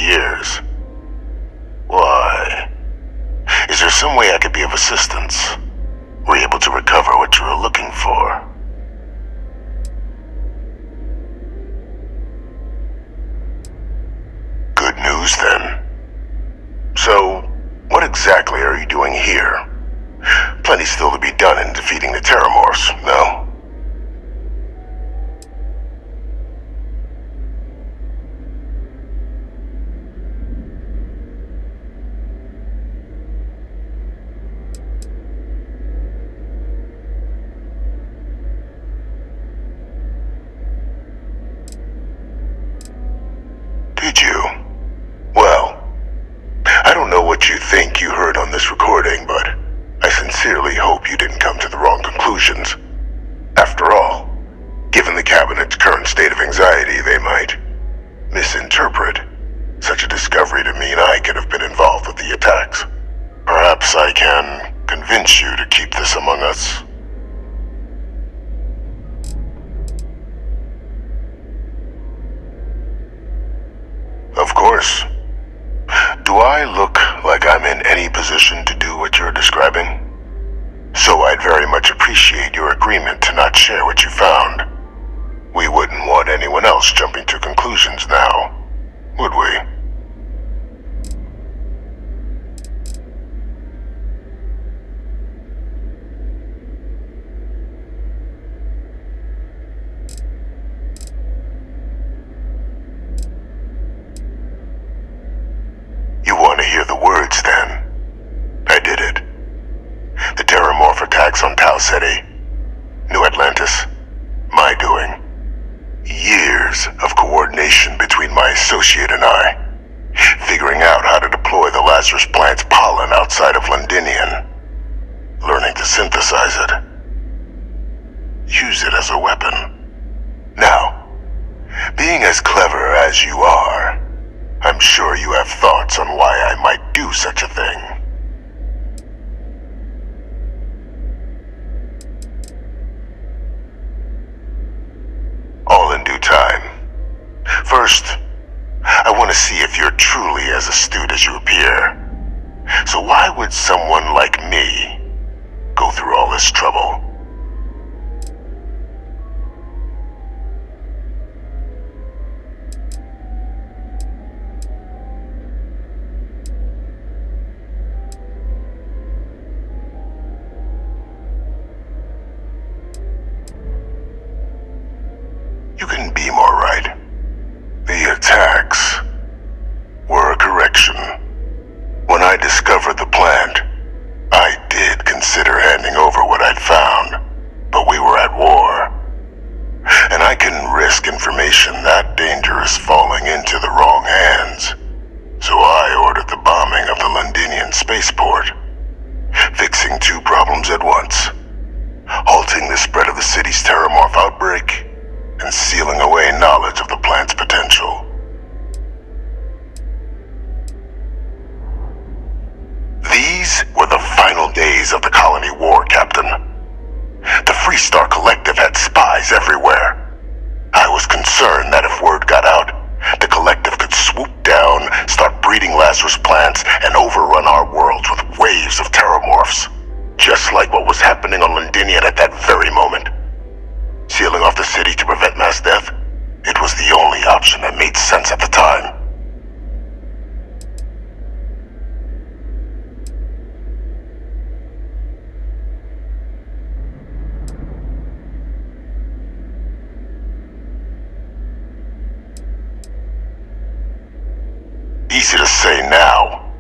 years. Why? Is there some way I could be of assistance? Were you able to recover what you were looking for? Good news, then. So, what exactly are you doing here? Plenty still to be done in defeating the Terramorphs, no? Did you? Well, I don't know what you think you heard on this recording, but I sincerely hope you didn't come to the wrong conclusions. After all, given the Cabinet's current state of anxiety, they might misinterpret such a discovery to mean I could have been involved with the attacks. Perhaps I can convince you to keep this among us. Of course. Do I look like I'm in any position to do what you're describing? So I'd very much appreciate your agreement to not share what you found. We wouldn't want anyone else jumping to conclusions now, would we? You want to hear the words, then? I did it. The Terramorph attacks on Tau Ceti, New Atlantis, my doing. Years of coordination between my associate and I, figuring out how to deploy the Lazarus plant's pollen outside of Londinian, learning to synthesize it, use it as a weapon. Now, being as clever as you are, I'm sure you have thoughts on why I might do such a thing. All in due time. First, I want to see if you're truly as astute as you appear. So why would someone like me go through all this trouble? You couldn't be more right. The attacks were a correction. When I discovered the plant, I did consider handing over what I'd found, but we were at war. And I couldn't risk information that dangerous falling into the wrong hands. So I ordered the bombing of the Londinian spaceport, fixing two problems at once: halting the spread of the city's Terramorph outbreak, and sealing away knowledge of the plant's potential. These were the final days of the colony war, Captain. The Freestar Collective had spies everywhere. I was concerned that if word got out, the Collective could swoop down, start breeding Lazarus plants, and overrun our worlds with waves of Terramorphs. Just like what was happening on Londinian at that very moment. Sealing off the city to prevent mass death? It was the only option that made sense at the time. Easy to say now,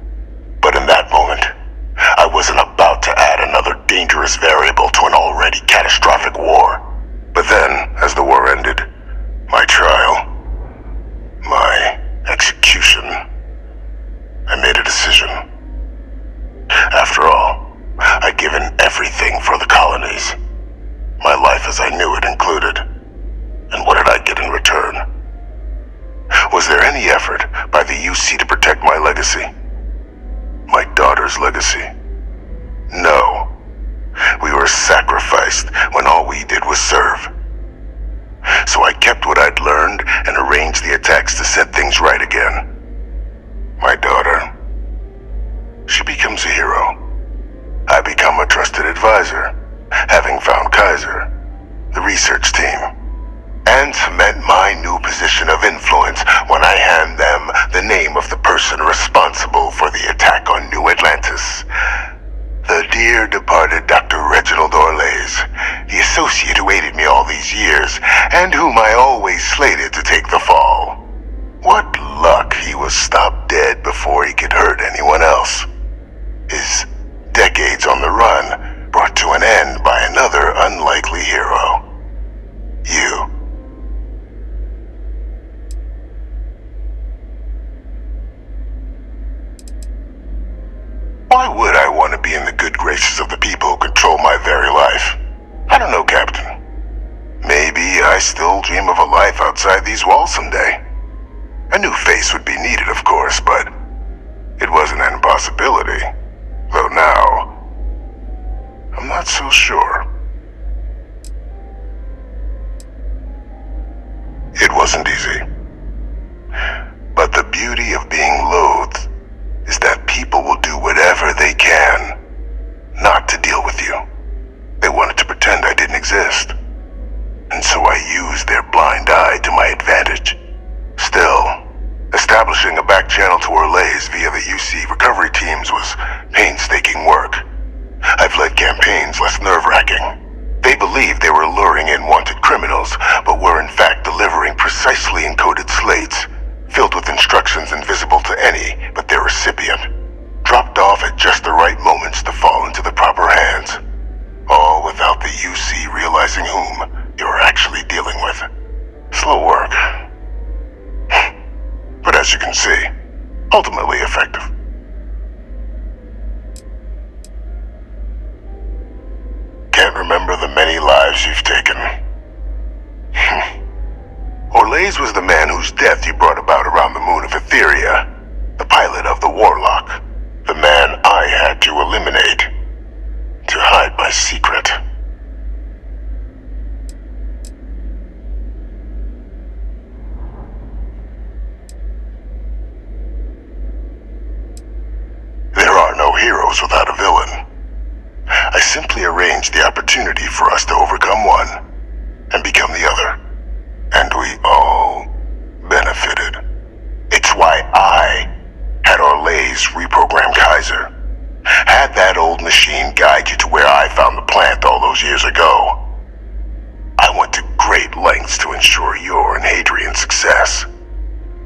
but in that moment, I wasn't about to add another dangerous variable to an already catastrophic war. But then, as the war ended, my trial, my execution, I made a decision. After all, I'd given everything for the colonies. My life as I knew it included. And what did I get in return? Was there any effort by the UC to protect my legacy? My daughter's legacy? No. We were sacrificed when all we did was serve. So I kept what I'd learned and arranged the attacks to set things right again. research team and cement my new position of influence when I hand them the name of the person responsible for the attack on New Atlantis. The dear departed Dr. Reginald Orlays, the associate who aided me all these years, and whom I always slated to take the fall. What luck he was stopped dead before he could hurt anyone else. His decades on the run brought to an end by another unlikely hero. You. Why would I want to be in the good graces of the people who control my very life? I don't know, Captain. Maybe I still dream of a life outside these walls someday. A new face would be needed, of course, but it wasn't an impossibility. Though now, I'm not so sure. It wasn't easy. But the beauty of being loathed is that people will do whatever they can not to deal with you. They wanted to pretend I didn't exist. And so I used their blind eye to my advantage. Still, establishing a back channel to Orlays via the UC recovery teams was painstaking work. I've led campaigns less nerve-wracking. They believed they were luring in wanted criminals, but were in fact delivering precisely encoded slates, filled with instructions invisible to any but their recipient, dropped off at just the right moments to fall into the proper hands, all without the UC realizing whom they were actually dealing with. Slow work. But as you can see, ultimately effective. Can't remember the many lives you've taken. Orlays was the man whose death you brought about around the moon of Etheria, the pilot of the Warlock, the man I had to eliminate, to hide my secret. There are no heroes without a villain. I simply arranged the opportunity for us to overcome one and become the other. And we all benefited. It's why I had Orlays reprogram Kaiser. Had that old machine guide you to where I found the plant all those years ago. I went to great lengths to ensure your and Hadrian's success.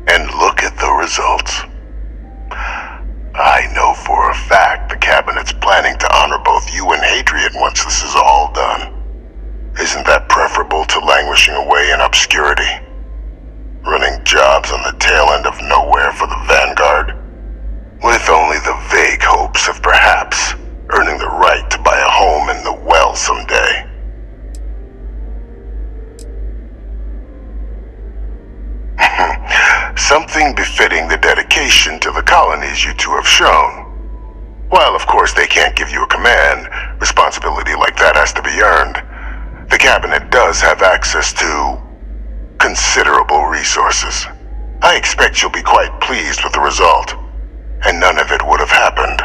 And look at the results. I know for a fact the Cabinet's planning to honor both you and Hadrian once this is all done. Isn't that preferable to languishing away in obscurity? Running jobs on the tail end of nowhere for the Vanguard? With only the vague hopes of perhaps earning the right to buy a home in the well someday. Something befitting the dedication to the colonies you two have shown. While of course they can't give you a command, responsibility like that has to be earned. The Cabinet does have access to considerable resources. I expect you'll be quite pleased with the result, and none of it would have happened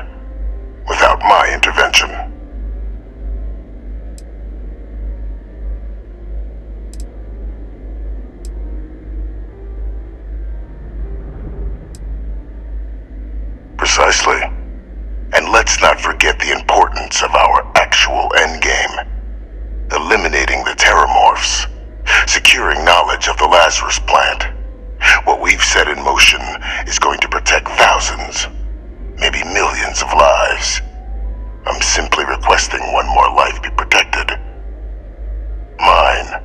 without my intervention. Precisely. And let's not forget the importance of our actual endgame. Eliminating the terramorphs, securing knowledge of the Lazarus plant. What we've set in motion is going to protect thousands, maybe millions of lives. I'm simply requesting one more life be protected. Mine.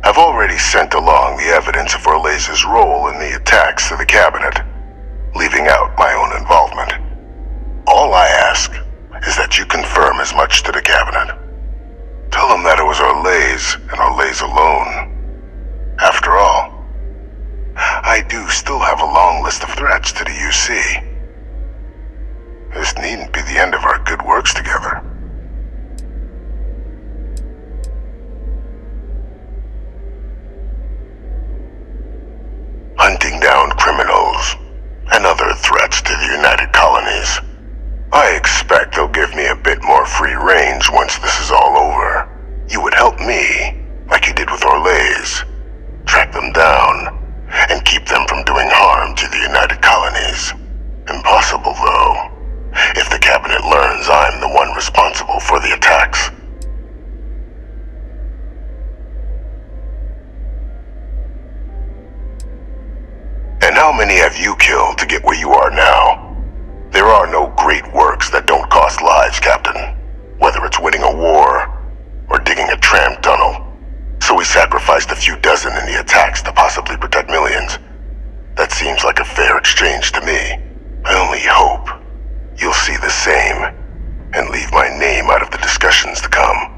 I've already sent along the evidence of Orlays' role in the attacks to the Cabinet, leaving out my own involvement. All I ask is that you confirm as much to the Cabinet. Tell them that it was Orlays and Orlays alone. After all, I do still have a long list of threats to the UC. This needn't be the end of our good works together. Hunting down criminals and other threats to the United Colonies. I expect they'll give me a bit more free range once this is all over. You would help me how many have you killed to get where you are now? There are no great works that don't cost lives, Captain. Whether it's winning a war or digging a tram tunnel. So we sacrificed a few dozen in the attacks to possibly protect millions. That seems like a fair exchange to me. I only hope you'll see the same and leave my name out of the discussions to come.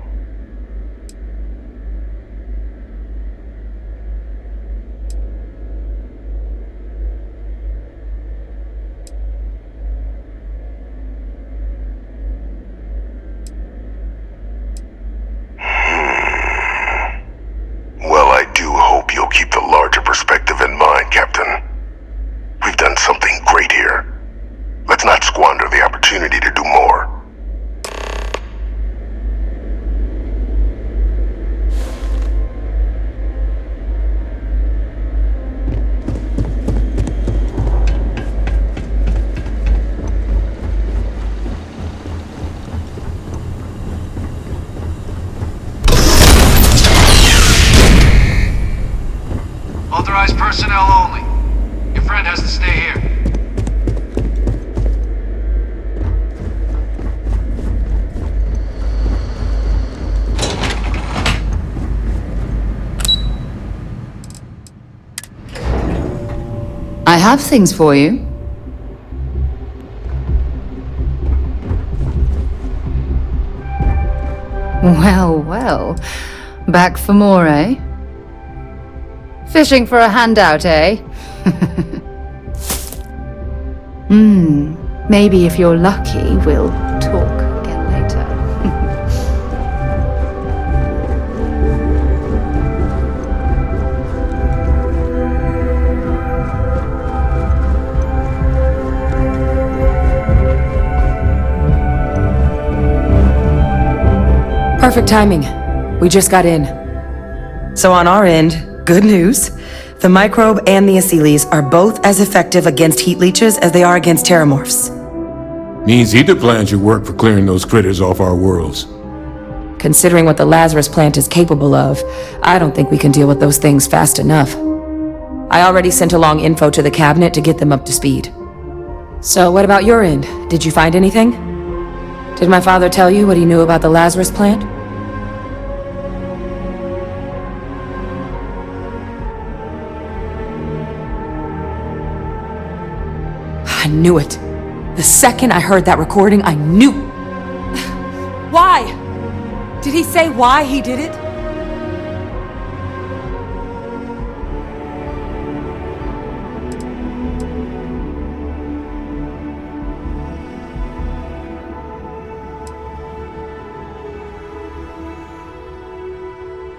Well, I do hope you'll keep the larger perspective in mind, Captain. We've done something great here. Let's not squander the opportunity to do more. Authorized personnel only. Your friend has to stay here. I have things for you. Well, well. Back for more, eh? Fishing for a handout, eh? Maybe if you're lucky, we'll talk again later. Perfect timing. We just got in. So on our end, good news. The microbe and the acyles are both as effective against heat leeches as they are against terramorphs. Means either plan should work for clearing those critters off our worlds. Considering what the Lazarus plant is capable of, I don't think we can deal with those things fast enough. I already sent along info to the cabinet to get them up to speed. So what about your end? Did you find anything? Did my father tell you what he knew about the Lazarus plant? I knew it. The second I heard that recording, I knew. Why? Did he say why he did it?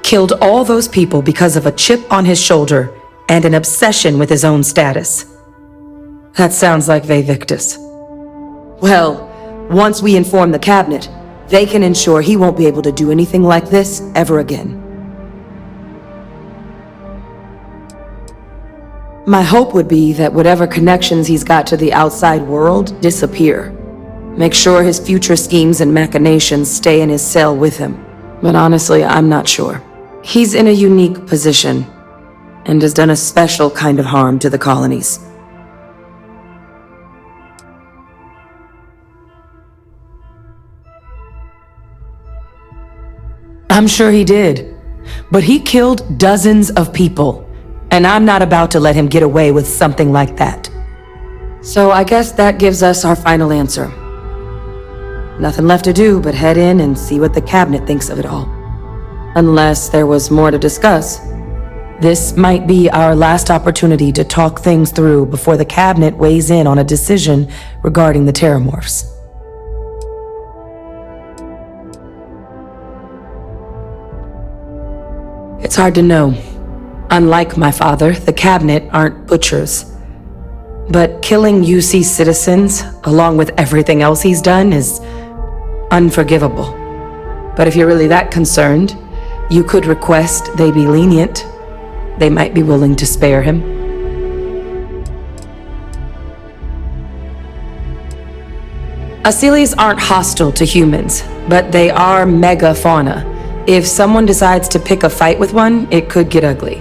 Killed all those people because of a chip on his shoulder and an obsession with his own status. That sounds like Vivictus. Well, once we inform the cabinet, they can ensure he won't be able to do anything like this ever again. My hope would be that whatever connections he's got to the outside world disappear. Make sure his future schemes and machinations stay in his cell with him. But honestly, I'm not sure. He's in a unique position and has done a special kind of harm to the colonies. I'm sure he did, but he killed dozens of people, and I'm not about to let him get away with something like that. So I guess that gives us our final answer. Nothing left to do but head in and see what the cabinet thinks of it all. Unless there was more to discuss. This might be our last opportunity to talk things through before the cabinet weighs in on a decision regarding the terramorphs. It's hard to know. Unlike my father, the cabinet aren't butchers. But killing UC citizens, along with everything else he's done, is unforgivable. But if you're really that concerned, you could request they be lenient. They might be willing to spare him. Acyles aren't hostile to humans, but they are megafauna. If someone decides to pick a fight with one, it could get ugly.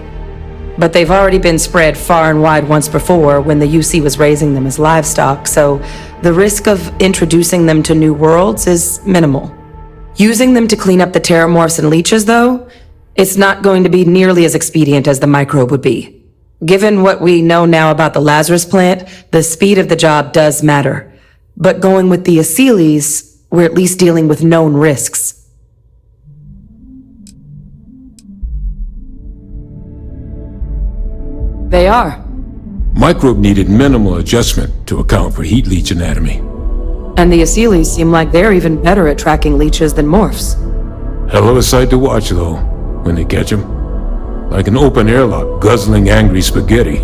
But they've already been spread far and wide once before when the UC was raising them as livestock, so the risk of introducing them to new worlds is minimal. Using them to clean up the terramorphs and leeches, though, it's not going to be nearly as expedient as the microbe would be. Given what we know now about the Lazarus plant, the speed of the job does matter. But going with the Aceles, we're at least dealing with known risks. They are. Microbe needed minimal adjustment to account for heat leech anatomy. And the Aceles seem like they're even better at tracking leeches than morphs. Hell of a sight to watch, though, when they catch them. Like an open airlock guzzling angry spaghetti.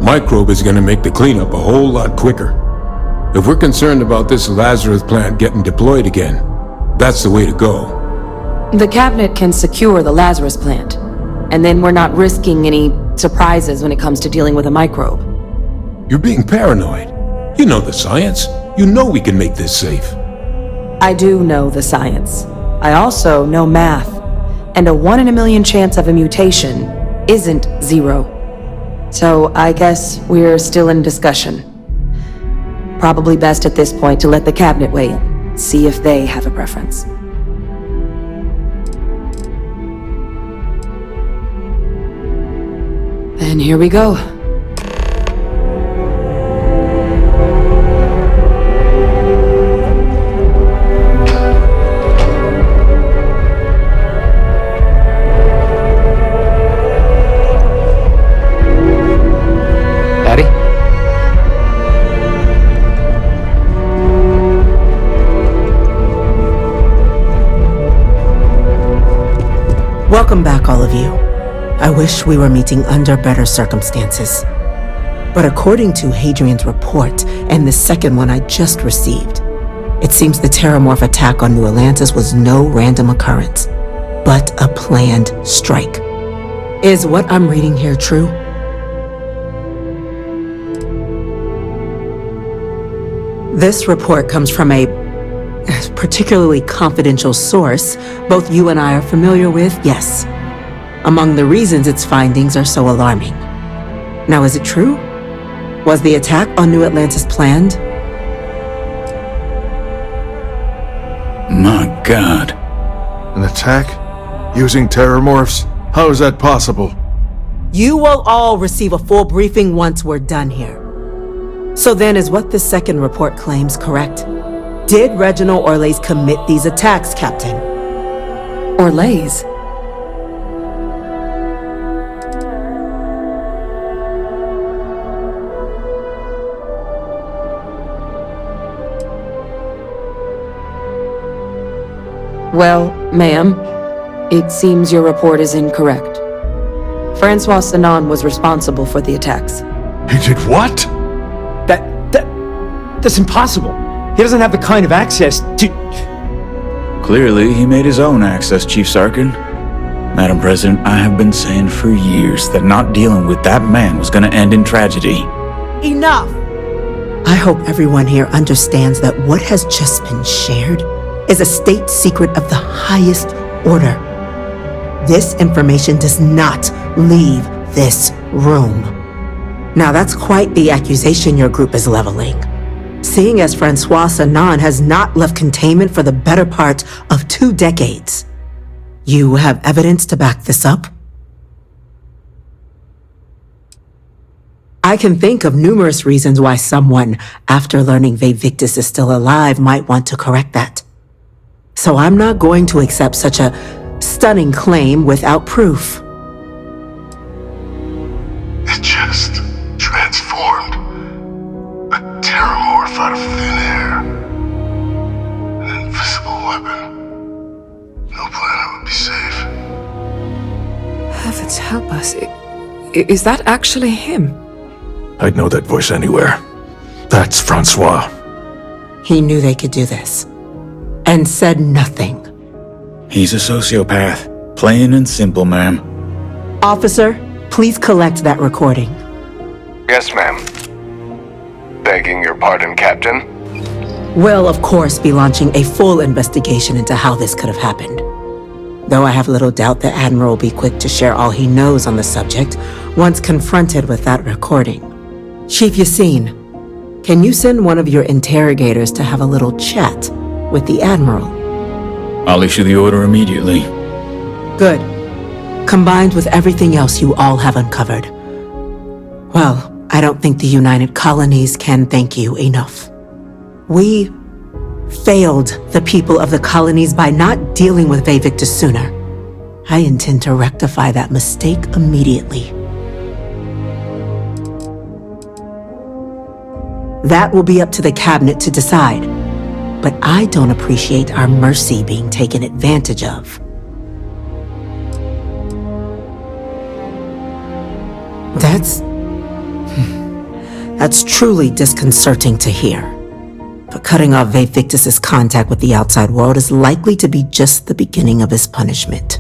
Microbe is gonna make the cleanup a whole lot quicker. If we're concerned about this Lazarus plant getting deployed again, that's the way to go. The cabinet can secure the Lazarus plant, and then we're not risking any surprises when it comes to dealing with a microbe. You're being paranoid. You know the science. You know we can make this safe. I do know the science. I also know math, and a 1 in a million chance of a mutation isn't 0. So I guess we're still in discussion. Probably best at this point to let the cabinet weigh in, see if they have a preference. Then here we go. Daddy? Welcome back, all of you. I wish we were meeting under better circumstances. But according to Hadrian's report, and the second one I just received, it seems the Terramorph attack on New Atlantis was no random occurrence, but a planned strike. Is what I'm reading here true? This report comes from a particularly confidential source both you and I are familiar with, yes. Among the reasons its findings are so alarming. Now, is it true? Was the attack on New Atlantis planned? My God. An attack? Using terramorphs? How is that possible? You will all receive a full briefing once we're done here. So then, is what the second report claims correct? Did Reginald Orlays commit these attacks, Captain? Orlays? Well, ma'am, it seems your report is incorrect. Francois Sanon was responsible for the attacks. He did what? That's impossible. He doesn't have the kind of access to... Clearly, he made his own access, Chief Sarkin. Madam President, I have been saying for years that not dealing with that man was gonna end in tragedy. Enough! I hope everyone here understands that what has just been shared is a state secret of the highest order. This information does not leave this room. Now that's quite the accusation your group is leveling. Seeing as Francois Sanon has not left containment for the better part of 2 decades. You have evidence to back this up? I can think of numerous reasons why someone, after learning Vivictus is still alive, might want to correct that. So I'm not going to accept such a stunning claim without proof. It just transformed. A terramorph out of thin air. An invisible weapon. No planet would be safe. Heavens help us. Is that actually him? I'd know that voice anywhere. That's Francois. He knew they could do this. And said nothing. He's a sociopath. Plain and simple, ma'am. Officer, please collect that recording. Yes, ma'am. Begging your pardon, Captain? We'll, of course, be launching a full investigation into how this could have happened. though I have little doubt the Admiral will be quick to share all he knows on the subject once confronted with that recording. Chief Yassine, can you send one of your interrogators to have a little chat with the Admiral? I'll issue the order immediately. Good. Combined with everything else you all have uncovered. Well, I don't think the United Colonies can thank you enough. We failed the people of the colonies by not dealing with Vivictus sooner. I intend to rectify that mistake immediately. That will be up to the cabinet to decide, but I don't appreciate our mercy being taken advantage of. That's truly disconcerting to hear. But cutting off Vivictus's contact with the outside world is likely to be just the beginning of his punishment.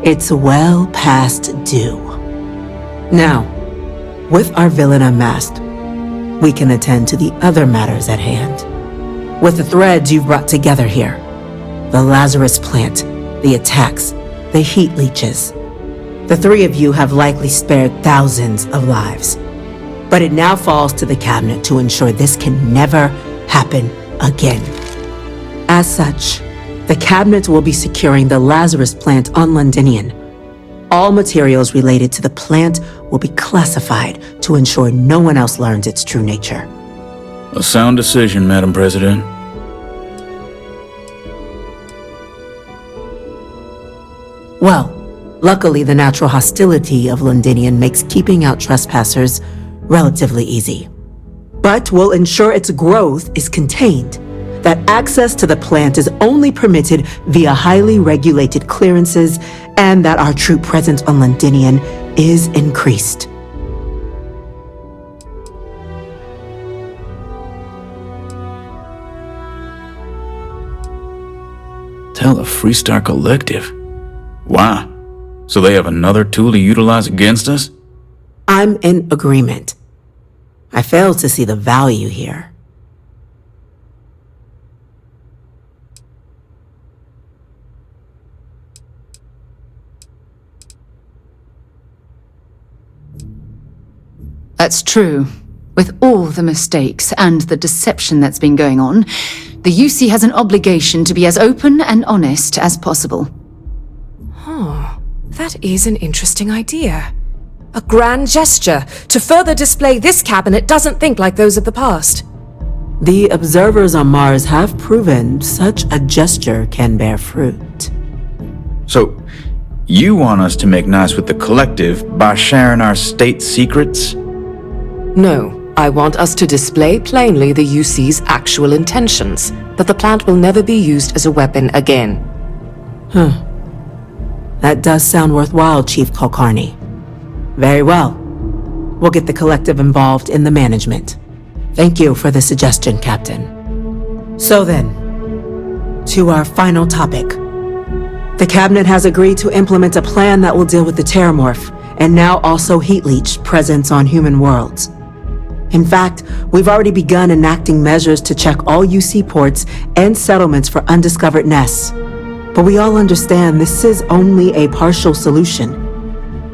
It's well past due. Now, with our villain unmasked, we can attend to the other matters at hand. With the threads you've brought together here, the Lazarus plant, the attacks, the heat leeches, the three of you have likely spared thousands of lives. But it now falls to the cabinet to ensure this can never happen again. As such, the cabinet will be securing the Lazarus plant on Londinian. All materials related to the plant will be classified to ensure no one else learns its true nature. A sound decision, Madam President. Well, luckily the natural hostility of Londinian makes keeping out trespassers relatively easy. But we'll ensure its growth is contained, that access to the plant is only permitted via highly regulated clearances, and that our troop presence on Londinian is increased. Tell the Freestar Collective. Wow. So they have another tool to utilize against us? I'm in agreement. I fail to see the value here. That's true. With all the mistakes and the deception that's been going on, the UC has an obligation to be as open and honest as possible. Huh. That is an interesting idea. A grand gesture to further display this cabinet doesn't think like those of the past. The observers on Mars have proven such a gesture can bear fruit. So, you want us to make nice with the Collective by sharing our state secrets? No, I want us to display plainly the UC's actual intentions, that the plant will never be used as a weapon again. That does sound worthwhile, Chief Kulkarni. Very well. We'll get the Collective involved in the management. Thank you for the suggestion, Captain. So then, to our final topic. The Cabinet has agreed to implement a plan that will deal with the Terramorph, and now also Heat Leech presence on human worlds. In fact, we've already begun enacting measures to check all UC ports and settlements for undiscovered nests. But we all understand this is only a partial solution.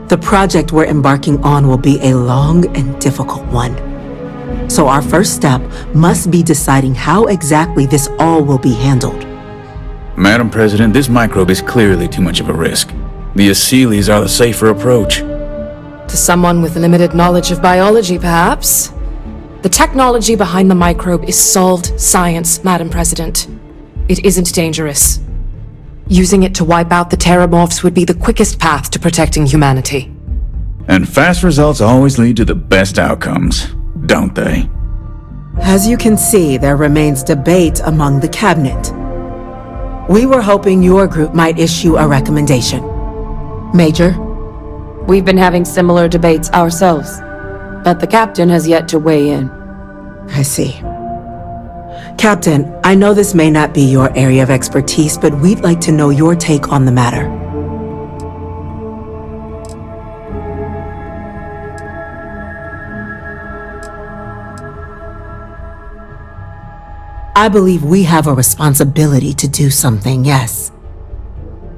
The project we're embarking on will be a long and difficult one. So our first step must be deciding how exactly this all will be handled. Madam President, this microbe is clearly too much of a risk. The Aseles are the safer approach. To someone with limited knowledge of biology, perhaps? The technology behind the microbe is solved science, Madam President. It isn't dangerous. Using it to wipe out the Terramorphs would be the quickest path to protecting humanity. And fast results always lead to the best outcomes, don't they? As you can see, there remains debate among the Cabinet. We were hoping your group might issue a recommendation. Major? We've been having similar debates ourselves, but the captain has yet to weigh in. I see. Captain, I know this may not be your area of expertise, but we'd like to know your take on the matter. I believe we have a responsibility to do something, yes.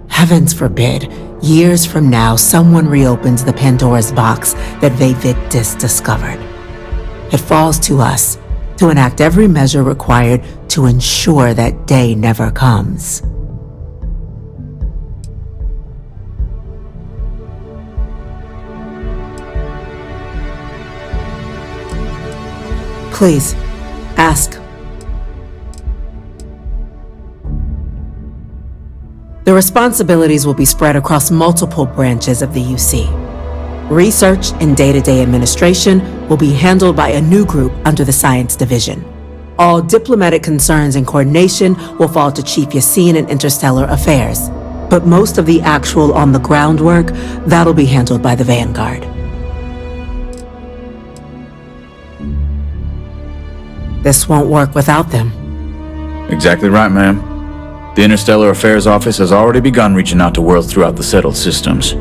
Heavens forbid, years from now, someone reopens the Pandora's box that Vivictus discovered. It falls to us to enact every measure required to ensure that day never comes. Please, ask. The responsibilities will be spread across multiple branches of the UC. Research and day-to-day administration will be handled by a new group under the Science Division. All diplomatic concerns and coordination will fall to Chief Yassine and Interstellar Affairs. But most of the actual on-the-ground work, that'll be handled by the Vanguard. This won't work without them. Exactly right, ma'am. The Interstellar Affairs Office has already begun reaching out to worlds throughout the settled systems,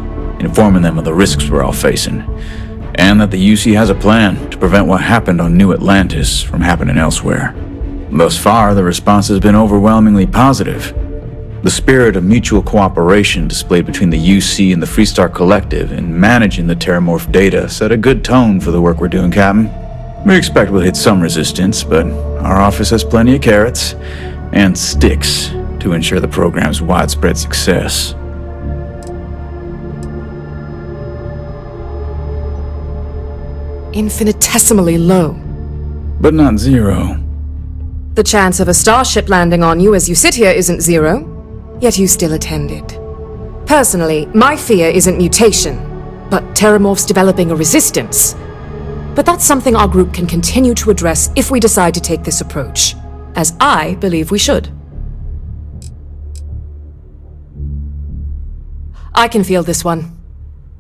informing them of the risks we're all facing, and that the UC has a plan to prevent what happened on New Atlantis from happening elsewhere. Thus far, the response has been overwhelmingly positive. The spirit of mutual cooperation displayed between the UC and the Freestar Collective in managing the Terramorph data set a good tone for the work we're doing, Captain. We expect we'll hit some resistance, but our office has plenty of carrots and sticks to ensure the program's widespread success. Infinitesimally low. But not zero. The chance of a starship landing on you as you sit here isn't zero, yet you still attended. Personally, my fear isn't mutation, but Terramorphs developing a resistance. But that's something our group can continue to address if we decide to take this approach, as I believe we should. I can feel this one.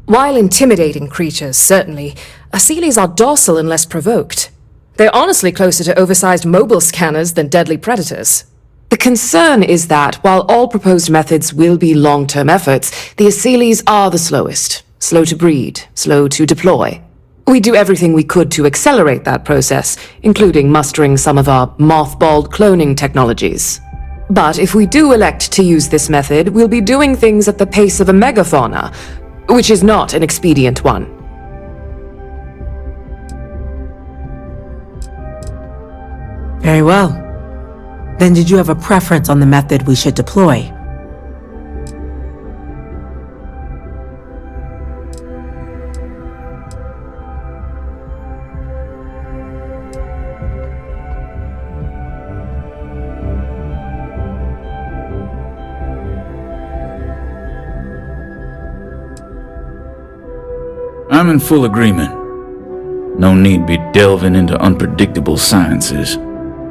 While intimidating creatures, certainly, Aseles are docile and less provoked. They're honestly closer to oversized mobile scanners than deadly predators. The concern is that, while all proposed methods will be long-term efforts, the Aseles are the slowest. Slow to breed, slow to deploy. We do everything we could to accelerate that process, including mustering some of our mothballed cloning technologies. But if we do elect to use this method, we'll be doing things at the pace of a megafauna, which is not an expedient one. Very well. Then did you have a preference on the method we should deploy? I'm in full agreement. No need be delving into unpredictable sciences.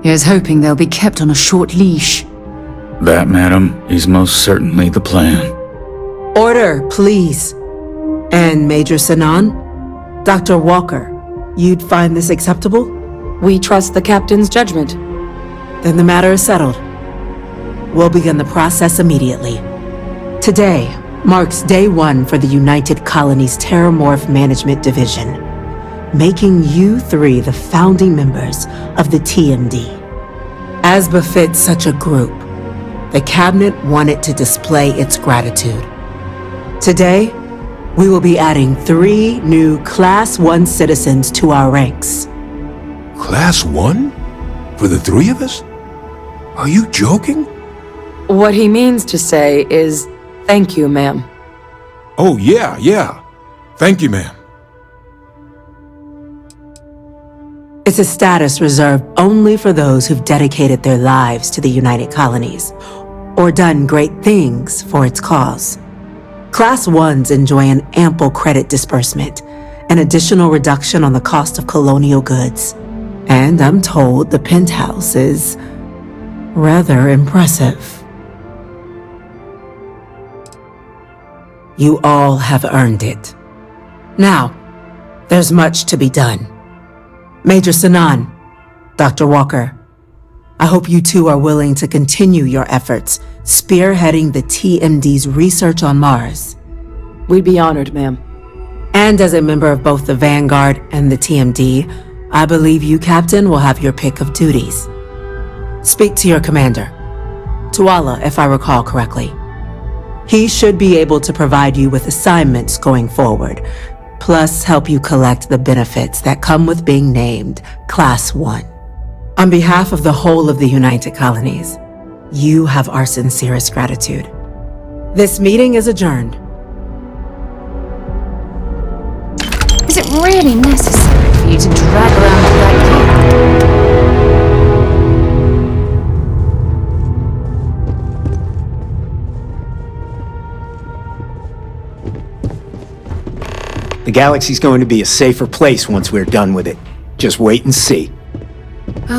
Here's hoping they'll be kept on a short leash. That, madam, is most certainly the plan. Order, please. And Major Sinan? Dr. Walker, you'd find this acceptable? We trust the captain's judgment. Then the matter is settled. We'll begin the process immediately. Today marks day one for the United Colonies Terramorph Management Division, making you three the founding members of the TMD. As befits such a group, the Cabinet wanted to display its gratitude. Today, we will be adding 3 new Class 1 citizens to our ranks. Class 1? For the 3 of us? Are you joking? What he means to say is, thank you, ma'am. Oh, yeah. Thank you, ma'am. It's a status reserved only for those who've dedicated their lives to the United Colonies, or done great things for its cause. Class 1s enjoy an ample credit disbursement, an additional reduction on the cost of colonial goods, and I'm told the penthouse is rather impressive. You all have earned it. Now, there's much to be done. Major Sinan, Dr. Walker, I hope you two are willing to continue your efforts, spearheading the TMD's research on Mars. We'd be honored, ma'am. And as a member of both the Vanguard and the TMD, I believe you, Captain, will have your pick of duties. Speak to your commander, Tuala, if I recall correctly. He should be able to provide you with assignments going forward, plus help you collect the benefits that come with being named Class 1. On behalf of the whole of the United Colonies, you have our sincerest gratitude. This meeting is adjourned. Is it really necessary for you to drag around that The galaxy's going to be a safer place once we're done with it. Just wait and see.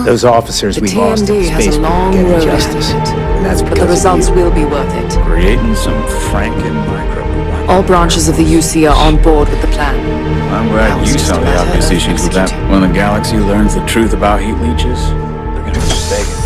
Those officers we lost in TMD has space a long will get road justice. ahead, And that's but the because results of you. will be worth it. Creating some Franken micro. All branches of the UC are on board with the plan. I'm glad you saw the obvious issues with that. When the galaxy learns the truth about heat leeches, they're gonna be begging.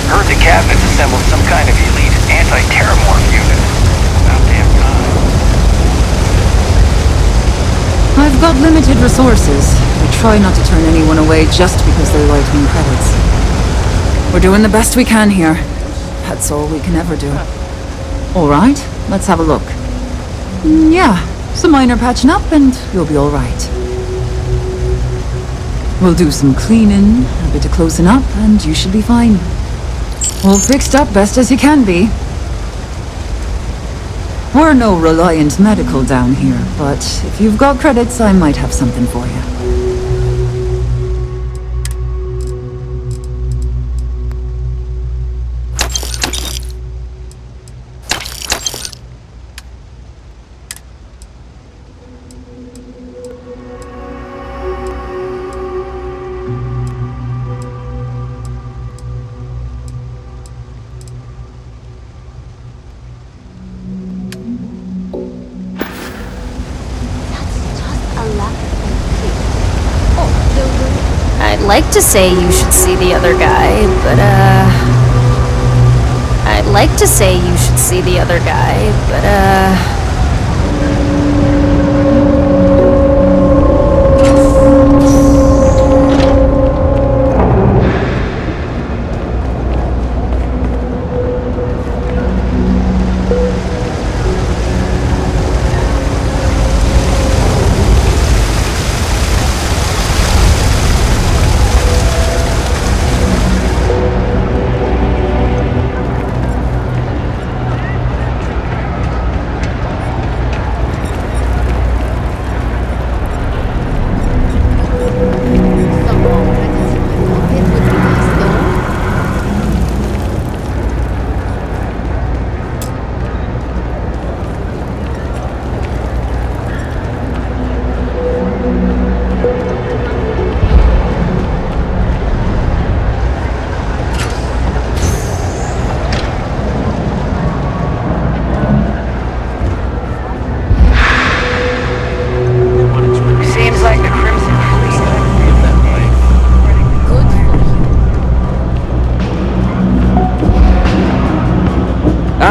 Heard the cabinet's assembled some kind of elite anti-terramorph unit. About damn time. I've got limited resources. We try not to turn anyone away just because they're writing credits. We're doing the best we can here. That's all we can ever do. All right, let's have a look. Yeah, some minor patching up and you'll be all right. We'll do some cleaning, a bit of closing up, and you should be fine. All fixed up best as you can be. We're no Reliant Medical down here, but if you've got credits, I might have something for you. I'd like to say you should see the other guy, but I'd like to say you should see the other guy, but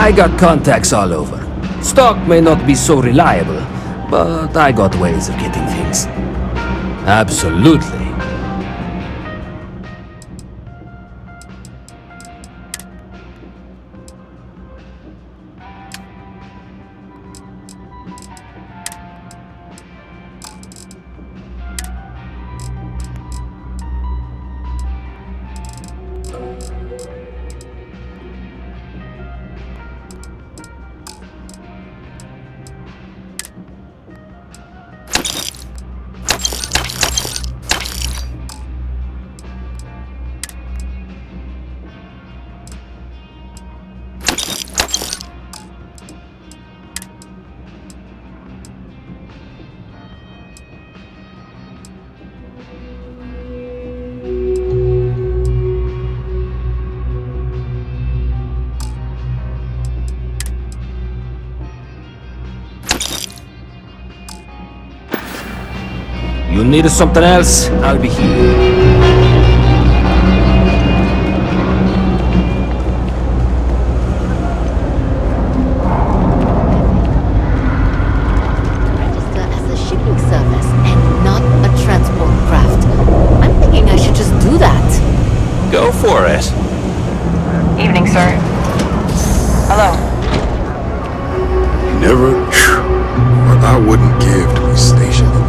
I got contacts all over. Stock may not be so reliable, but I got ways of getting things. Absolutely. You need something else? I'll be here. As a shipping service and not a transport craft. I'm thinking I should just do that. Go for it. Evening, sir. Hello. Never. What I wouldn't give to be stationed in